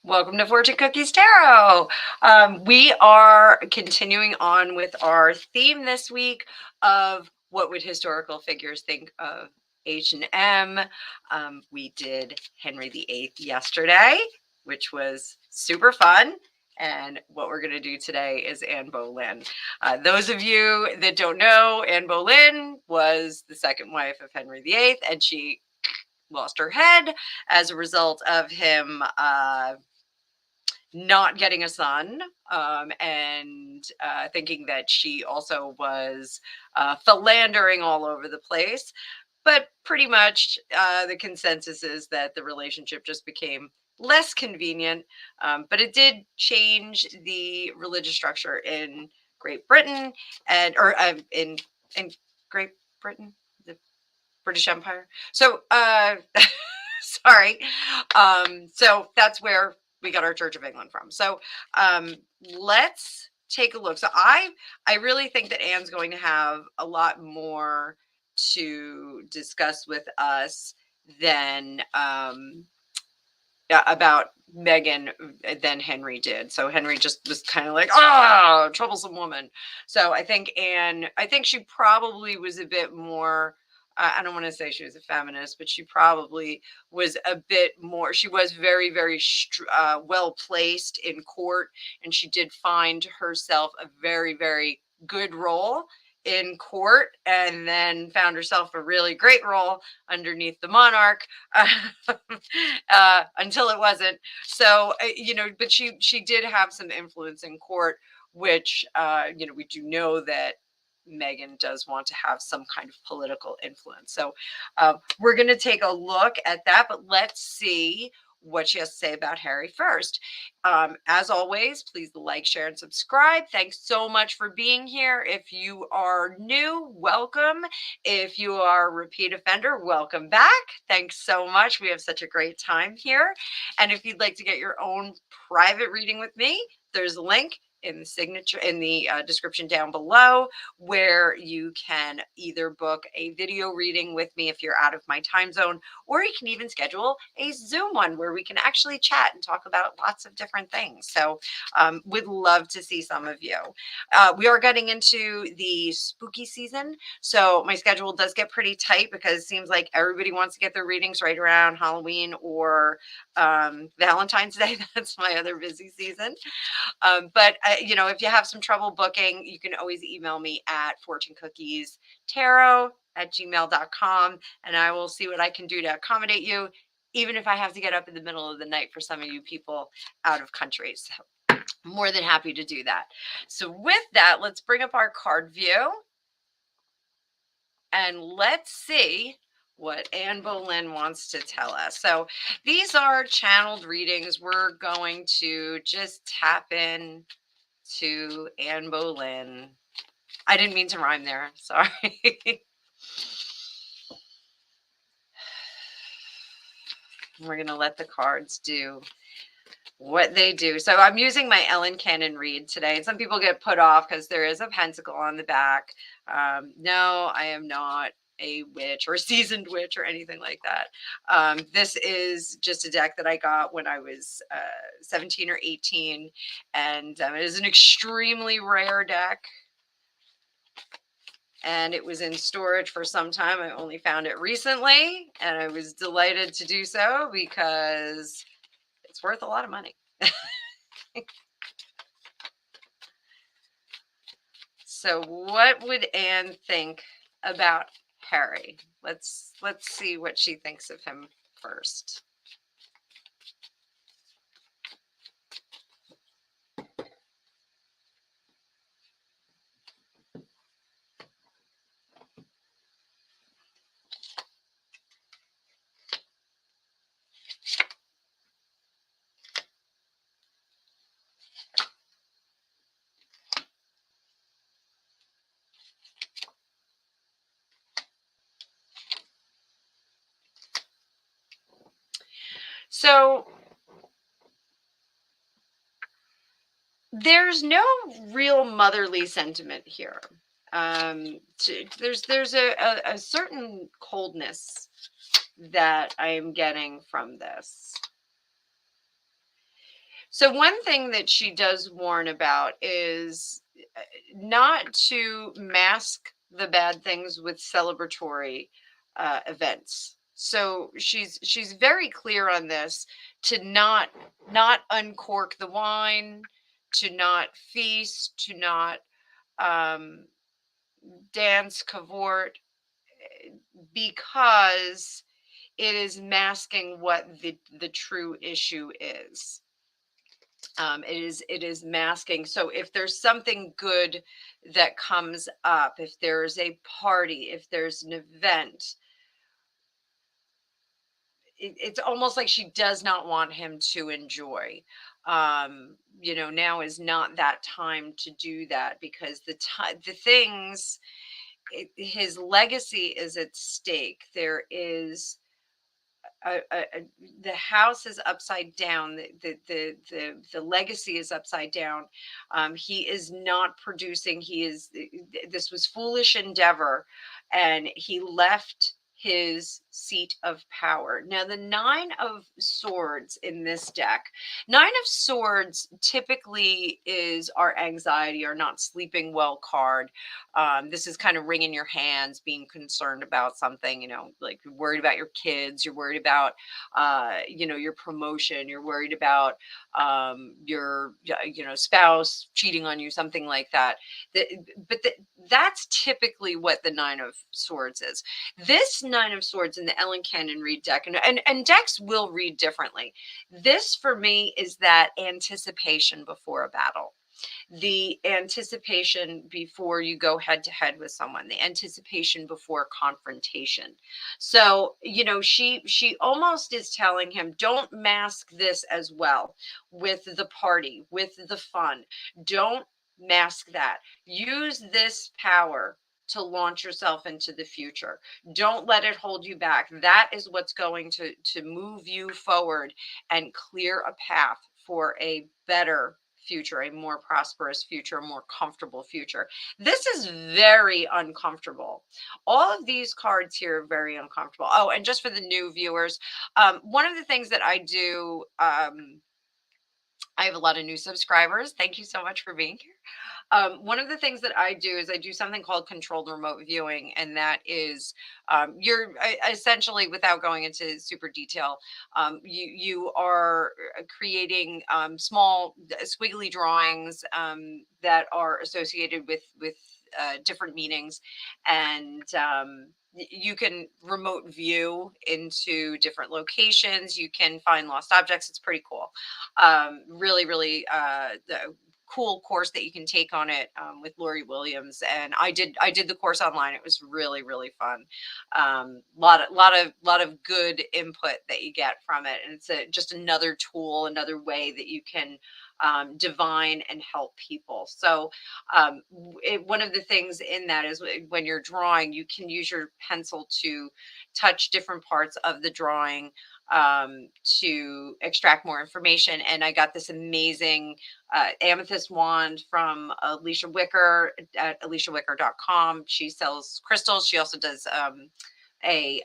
Welcome to Fortune Cookies Tarot. We are continuing on with our theme this week of what would historical figures think of H&M. We did Henry VIII yesterday, which was super fun. And what we're going to do today is Anne Boleyn. Those of you that don't know, Anne Boleyn was the second wife of Henry VIII, and she lost her head as a result of him not getting a son, and thinking that she also was philandering all over the place. But pretty much the consensus is that the relationship just became less convenient, but it did change the religious structure in Great Britain or in Great Britain, the British Empire. So sorry. So that's where we got our Church of England from. So let's take a look. So I really think that Anne's going to have a lot more to discuss with us than about Meghan than Henry did. So Henry just was kind of like, troublesome woman. So I think she probably was a bit more, I don't want to say she was a feminist, but she probably was a bit more, she was very, very well placed in court, and she did find herself a very, very good role in court, and then found herself a really great role underneath the monarch until it wasn't. So, but she did have some influence in court, which, we do know that Meghan does want to have some kind of political influence. So we're going to take a look at that, but let's see what she has to say about Harry first. As always, please like, share, and subscribe. Thanks so much for being here. If you are new, welcome. If you are a repeat offender, welcome back. Thanks so much. We have such a great time here. And if you'd like to get your own private reading with me, there's a link in the description down below, where you can either book a video reading with me if you're out of my time zone, or you can even schedule a Zoom one where we can actually chat and talk about lots of different things. So would love to see some of you. We are getting into the spooky season, so my schedule does get pretty tight because it seems like everybody wants to get their readings right around Halloween or Valentine's Day. That's my other busy season. But if you have some trouble booking, you can always email me at fortunecookiestarot@gmail.com, and I will see what I can do to accommodate you, even if I have to get up in the middle of the night for some of you people out of country. So I'm more than happy to do that. So with that, let's bring up our card view, and let's see what Anne Boleyn wants to tell us. So these are channeled readings. We're going to just tap in to Anne Boleyn. I didn't mean to rhyme there. Sorry. We're going to let the cards do what they do. So I'm using my Ellen Cannon read today. And some people get put off because there is a pentacle on the back. No, I am not a witch or a seasoned witch or anything like that. This is just a deck that I got when I was 17 or 18, and it is an extremely rare deck, and it was in storage for some time. I only found it recently, and I was delighted to do so because it's worth a lot of money. So what would Anne think about Harry? Let's see what she thinks of him first. So there's no real motherly sentiment here. There's a certain coldness that I am getting from this. So one thing that she does warn about is not to mask the bad things with celebratory events. So she's very clear on this, to not uncork the wine, to not feast, to not um, dance, cavort, because it is masking what the true issue is. It is masking. So if there's something good that comes up, if there's a party, if there's an event, it's almost like she does not want him to enjoy. Now is not that time to do that, because the things, his legacy is at stake. There is the house is upside down. The legacy is upside down. He is not producing. This was foolish endeavor, and he left his seat of power. Now, the Nine of Swords in this deck, Nine of Swords typically is our anxiety, our not sleeping well card. This is kind of wringing your hands, being concerned about something, like you're worried about your kids, you're worried about, your promotion, you're worried about your, spouse cheating on you, something like that. That's typically what the Nine of Swords is. This Nine of Swords in the Ellen Cannon read deck, and decks will read differently. This for me is that anticipation before a battle, the anticipation before you go head to head with someone, the anticipation before confrontation. So, she almost is telling him, don't mask this as well with the party, with the fun. Don't mask that. Use this power to launch yourself into the future. Don't let it hold you back. That is what's going to move you forward and clear a path for a better future, a more prosperous future, a more comfortable future. This is very uncomfortable. All of these cards here are very uncomfortable. Oh, and just for the new viewers, one of the things that I do, I have a lot of new subscribers. Thank you so much for being here. One of the things that I do is I do something called controlled remote viewing, and that is, you're essentially, without going into super detail, you are creating small squiggly drawings that are associated with different meanings, and you can remote view into different locations. You can find lost objects. It's pretty cool. Really, really cool course that you can take on it with Lori Williams, and I did the course online. It was really, really fun. Lot of good input that you get from it, and it's just another tool, another way that you can divine and help people. So one of the things in that is, when you're drawing, you can use your pencil to touch different parts of the drawing to extract more information. And I got this amazing amethyst wand from Alicia Wicker at aliciawicker.com. She sells crystals. She also does a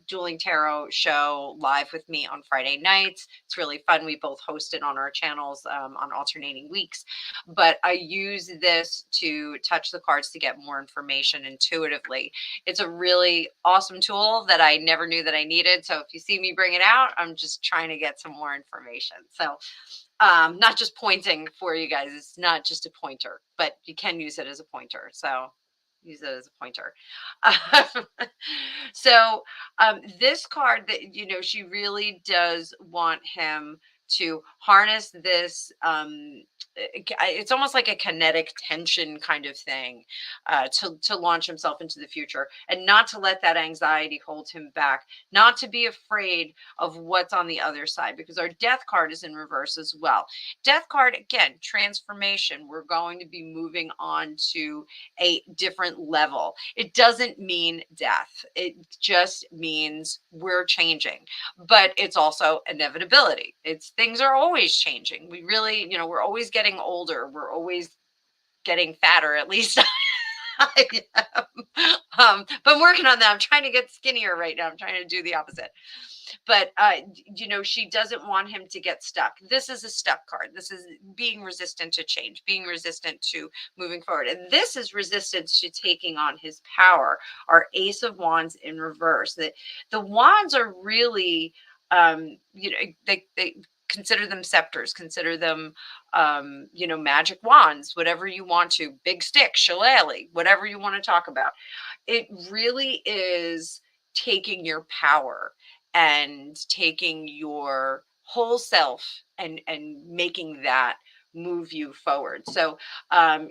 dueling tarot show live with me on Friday nights. It's really fun. We both host it on our channels on alternating weeks. But I use this to touch the cards to get more information intuitively. It's a really awesome tool that I never knew that I needed. So if you see me bring it out, I'm just trying to get some more information. So not just pointing for you guys. It's not just a pointer, but you can use it as a pointer. So use it as a pointer. So this card, that she really does want him to harness this. It's almost like a kinetic tension kind of thing, to launch himself into the future, and not to let that anxiety hold him back, not to be afraid of what's on the other side, because our death card is in reverse as well. Death card, again, transformation. We're going to be moving on to a different level. It doesn't mean death. It just means we're changing, but it's also inevitability. Things are always changing. We really, we're always getting older. We're always getting fatter, at least I am. But I'm working on that. I'm trying to get skinnier right now. I'm trying to do the opposite. But she doesn't want him to get stuck. This is a stuck card. This is being resistant to change, being resistant to moving forward, and this is resistance to taking on his power. Our Ace of Wands in reverse. That the wands are really, they consider them scepters, consider them, magic wands, whatever you want to, big stick, shillelagh, whatever you want to talk about. It really is taking your power and taking your whole self and making that move you forward. So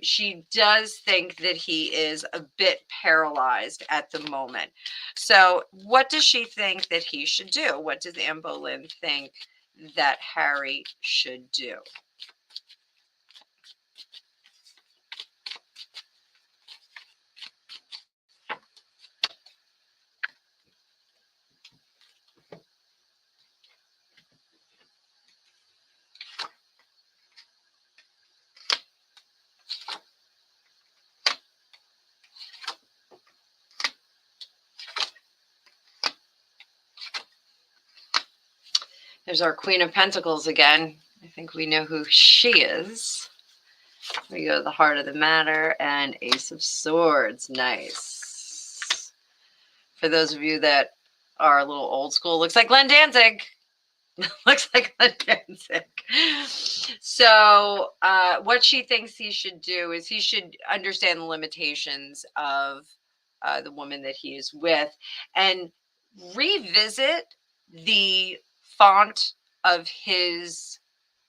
she does think that he is a bit paralyzed at the moment. So what does she think that he should do? What does Anne Boleyn think that Harry should do? There's our Queen of Pentacles again. I think we know who she is. We go to the heart of the matter and Ace of Swords. Nice. For those of you that are a little old school, looks like Glenn Danzig. Looks like Glenn Danzig. So what she thinks he should do is he should understand the limitations of the woman that he is with and revisit the font of his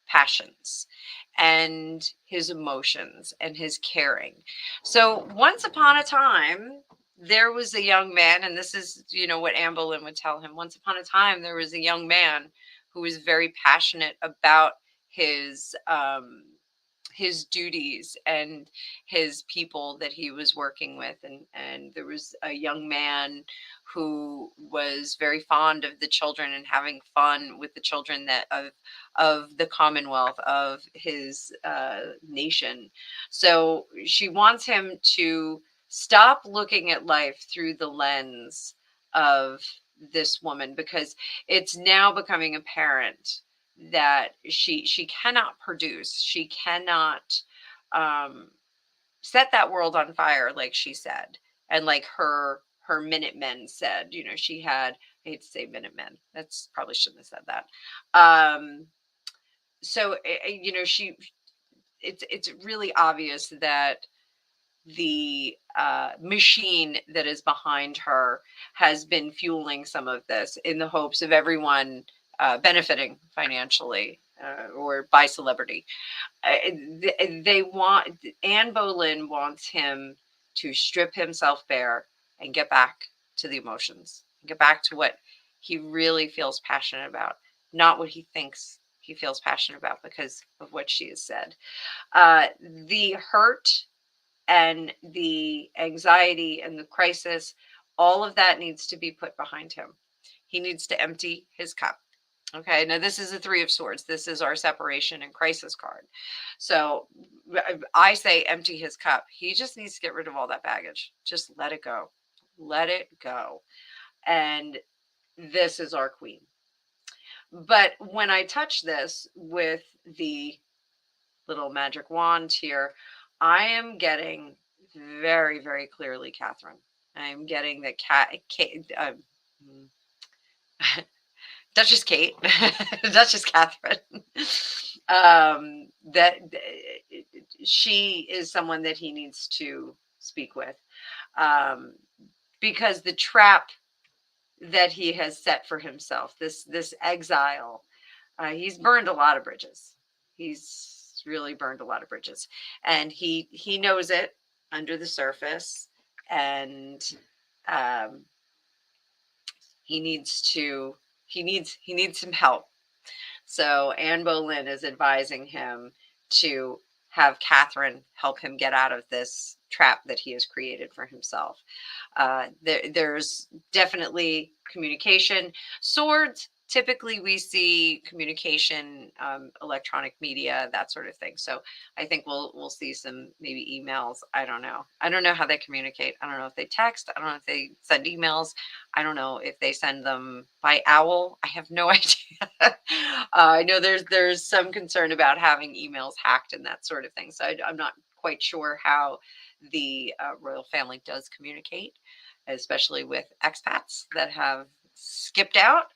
passions and his emotions and his caring. So once upon a time, there was a young man, and this is, what Anne Boleyn would tell him. Once upon a time, there was a young man who was very passionate about his duties and his people that he was working with, and there was a young man who was very fond of the children and having fun with the children of the Commonwealth, of his nation. So she wants him to stop looking at life through the lens of this woman, because it's now becoming apparent that she cannot produce, she cannot set that world on fire, like she said, and like her Minutemen said. She had, I hate to say Minutemen, that's probably shouldn't have said that. So it's really obvious that the machine that is behind her has been fueling some of this in the hopes of everyone benefiting financially or by celebrity. Anne Boleyn wants him to strip himself bare and get back to the emotions, get back to what he really feels passionate about, not what he thinks he feels passionate about because of what she has said. The hurt and the anxiety and the crisis, all of that needs to be put behind him. He needs to empty his cup. Okay, now this is a Three of Swords. This is our separation and crisis card. So I say empty his cup. He just needs to get rid of all that baggage. Just let it go. Let it go. And this is our queen. But when I touch this with the little magic wand here, I am getting very, very clearly Catherine. I am getting the Duchess Kate, Duchess Catherine. That she is someone that he needs to speak with, because the trap that he has set for himself, this exile, he's burned a lot of bridges. He's really burned a lot of bridges, and he knows it under the surface, and he needs some help. So Anne Boleyn is advising him to have Catherine help him get out of this trap that he has created for himself. There's definitely communication. Swords typically we see communication, electronic media, that sort of thing. So I think we'll see some maybe emails. I don't know. I don't know how they communicate. I don't know if they text. I don't know if they send emails. I don't know if they send them by owl. I have no idea. I know there's some concern about having emails hacked and that sort of thing. So I'm not quite sure how the royal family does communicate, especially with expats that have skipped out.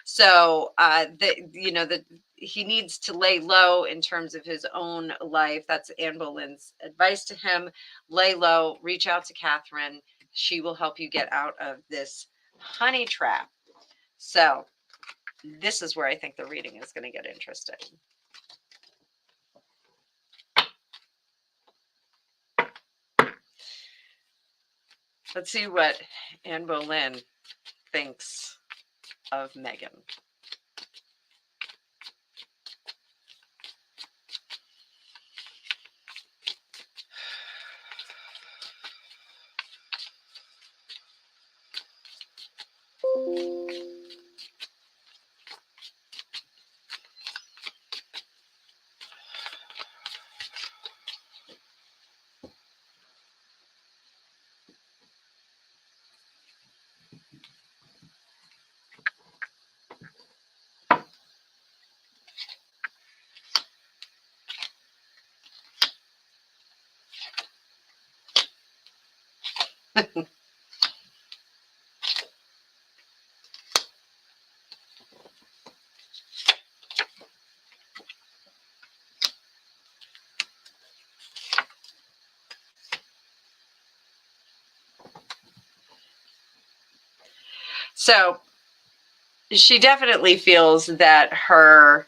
So that he needs to lay low in terms of his own life. That's Anne Boleyn's advice to him. Lay low, reach out to Catherine. She will help you get out of this honey trap. So this is where I think the reading is going to get interesting. Let's see what Anne Boleyn thinks of Meghan. So she definitely feels that her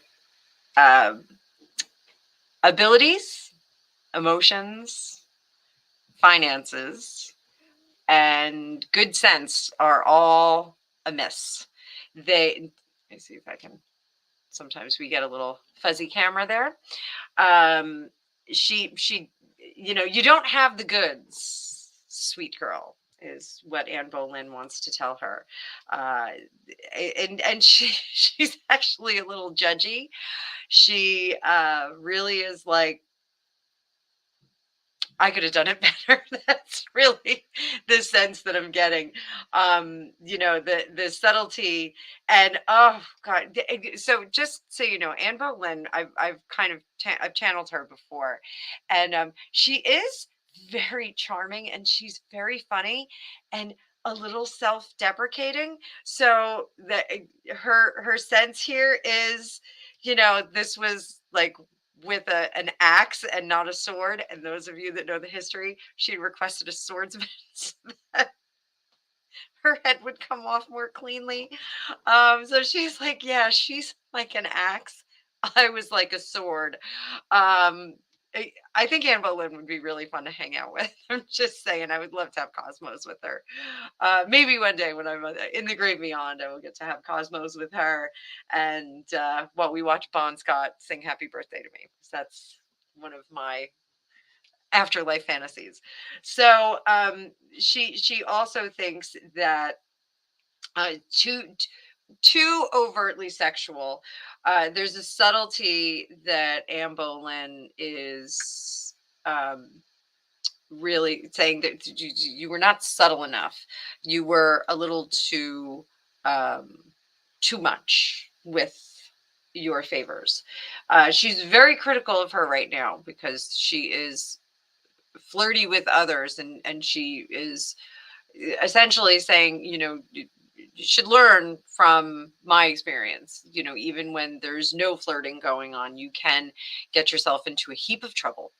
abilities, emotions, finances, and good sense are all amiss. Let me see if I can. Sometimes we get a little fuzzy camera there. She, you don't have the goods, sweet girl, is what Anne Boleyn wants to tell her. And she's actually a little judgy. She really is like, I could have done it better. That's really the sense that I'm getting. The subtlety and oh god. So just so you know, Anne Boleyn, I've kind of I've channeled her before, and she is very charming and she's very funny and a little self-deprecating. So that her sense here is, this was like with an axe and not a sword. And those of you that know the history, she requested a swordsman so that her head would come off more cleanly. So she's like, yeah, she's like an axe. I was like a sword. Um, I think Anne Boleyn would be really fun to hang out with. I'm just saying, I would love to have Cosmos with her. Maybe one day when I'm in the great beyond, I will get to have Cosmos with her, and while we watch Bon Scott sing "Happy Birthday" to me, because that's one of my afterlife fantasies. So she also thinks that too overtly sexual. There's a subtlety that Anne Boleyn is really saying that you were not subtle enough. You were a little too much with your favors. She's very critical of her right now because she is flirty with others, and she is essentially saying, you should learn from my experience. Even when there's no flirting going on, you can get yourself into a heap of trouble,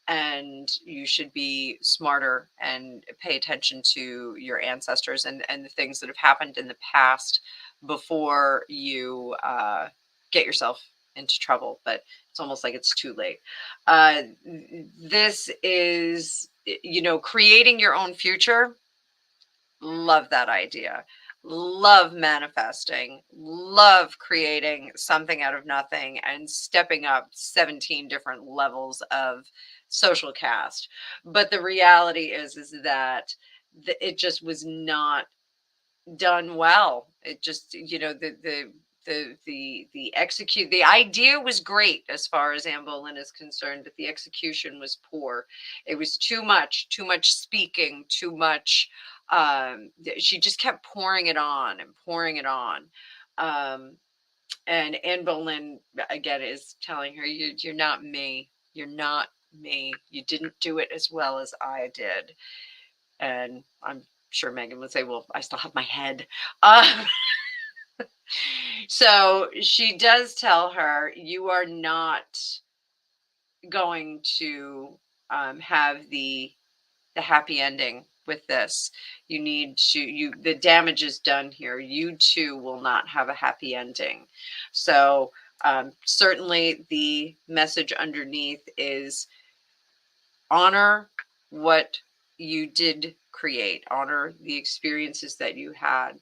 and you should be smarter and pay attention to your ancestors and the things that have happened in the past before you get yourself into trouble. But it's almost like it's too late. This is, creating your own future. Love that idea. Love manifesting. Love creating something out of nothing and stepping up 17 different levels of social caste. But the reality is that it just was not done well. It just, the idea was great as far as Anne Boleyn is concerned, but the execution was poor. It was too much speaking, too much. She just kept pouring it on and pouring it on. And Anne Boleyn again is telling her, you're not me. You're not me. You didn't do it as well as I did. And I'm sure Meghan would say, well, I still have my head. So she does tell her, you are not going to have the happy ending with this. You need to, the damage is done here. You too will not have a happy ending. So certainly the message underneath is honor what you did create, honor the experiences that you had,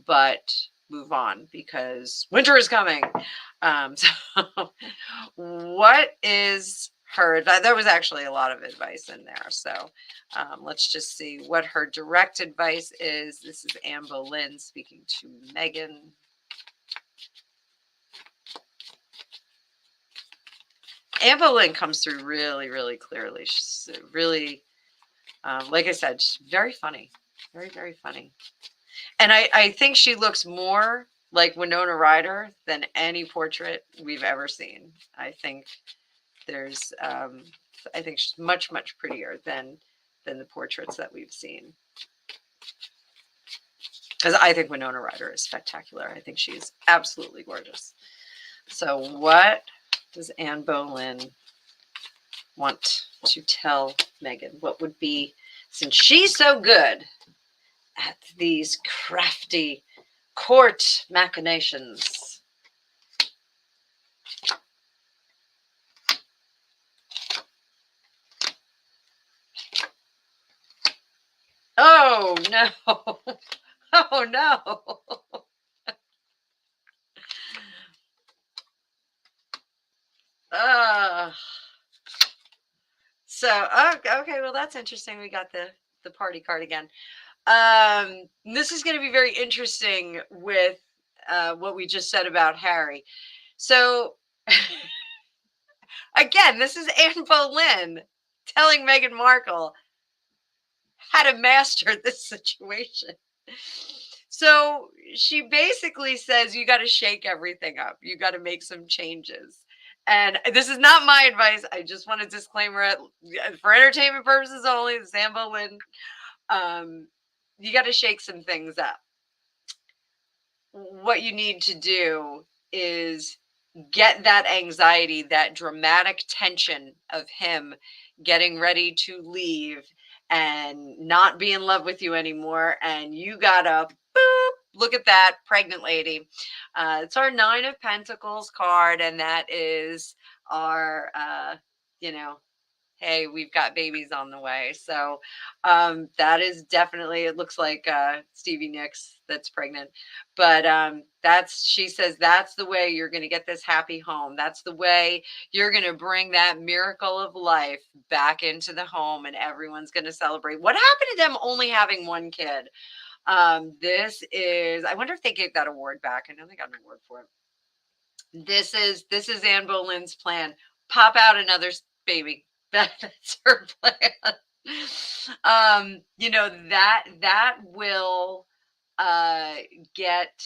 but move on because winter is coming. So what is her, there was actually a lot of advice in there. So let's just see what her direct advice is. This is Anne Boleyn speaking to Meghan. Anne Boleyn comes through really, really clearly. She's really, like I said, she's very funny. Very, very funny. And I think she looks more like Winona Ryder than any portrait we've ever seen. I think there's, I think she's much, much prettier than the portraits that we've seen. Because I think Winona Ryder is spectacular. I think she's absolutely gorgeous. So what does Anne Boleyn want to tell Meghan? What would be, since she's so good at these crafty court machinations? Oh no. Oh no. So okay, well that's interesting. We got the party card again. This is going to be very interesting with what we just said about Harry. So again, this is Anne Boleyn telling Meghan Markle how to master this situation. So she basically says, you got to shake everything up. You got to make some changes. And this is not my advice. I just want a disclaimer for entertainment purposes only. This is Anne Boleyn. You got to shake some things up. What you need to do is get that anxiety, that dramatic tension of him getting ready to leave and not be in love with you anymore. And you gotta, boop, look at that pregnant lady. It's our 9 of Pentacles card. And that is our, hey, we've got babies on the way. So that is definitely, it looks like Stevie Nicks that's pregnant. But she says, that's the way you're going to get this happy home. That's the way you're going to bring that miracle of life back into the home and everyone's going to celebrate. What happened to them only having one kid? This is, I wonder if they gave that award back. I know they got an award for it. This is Anne Boleyn's plan. Pop out another baby. That's her plan. That will get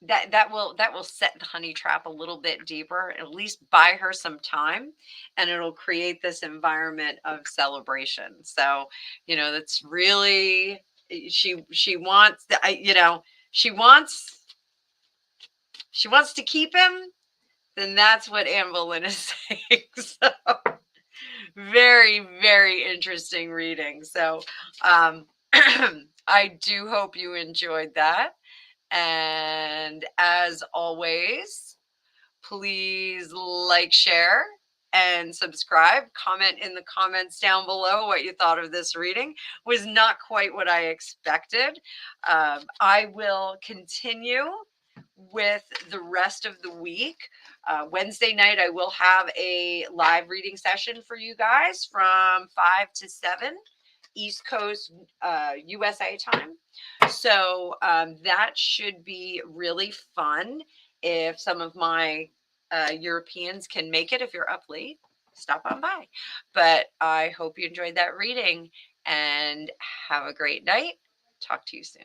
that will set the honey trap a little bit deeper, at least buy her some time, and it'll create this environment of celebration. So that's really, she wants she wants to keep him. Then that's what Anne Boleyn is saying. So very, very interesting reading. So I do hope you enjoyed that. And as always, please like, share, and subscribe. Comment in the comments down below what you thought of this reading. Was not quite what I expected. I will continue with the rest of the week. Wednesday night, I will have a live reading session for you guys from 5 to 7 East Coast USA time. So that should be really fun. If some of my Europeans can make it, if you're up late, stop on by. But I hope you enjoyed that reading and have a great night. Talk to you soon.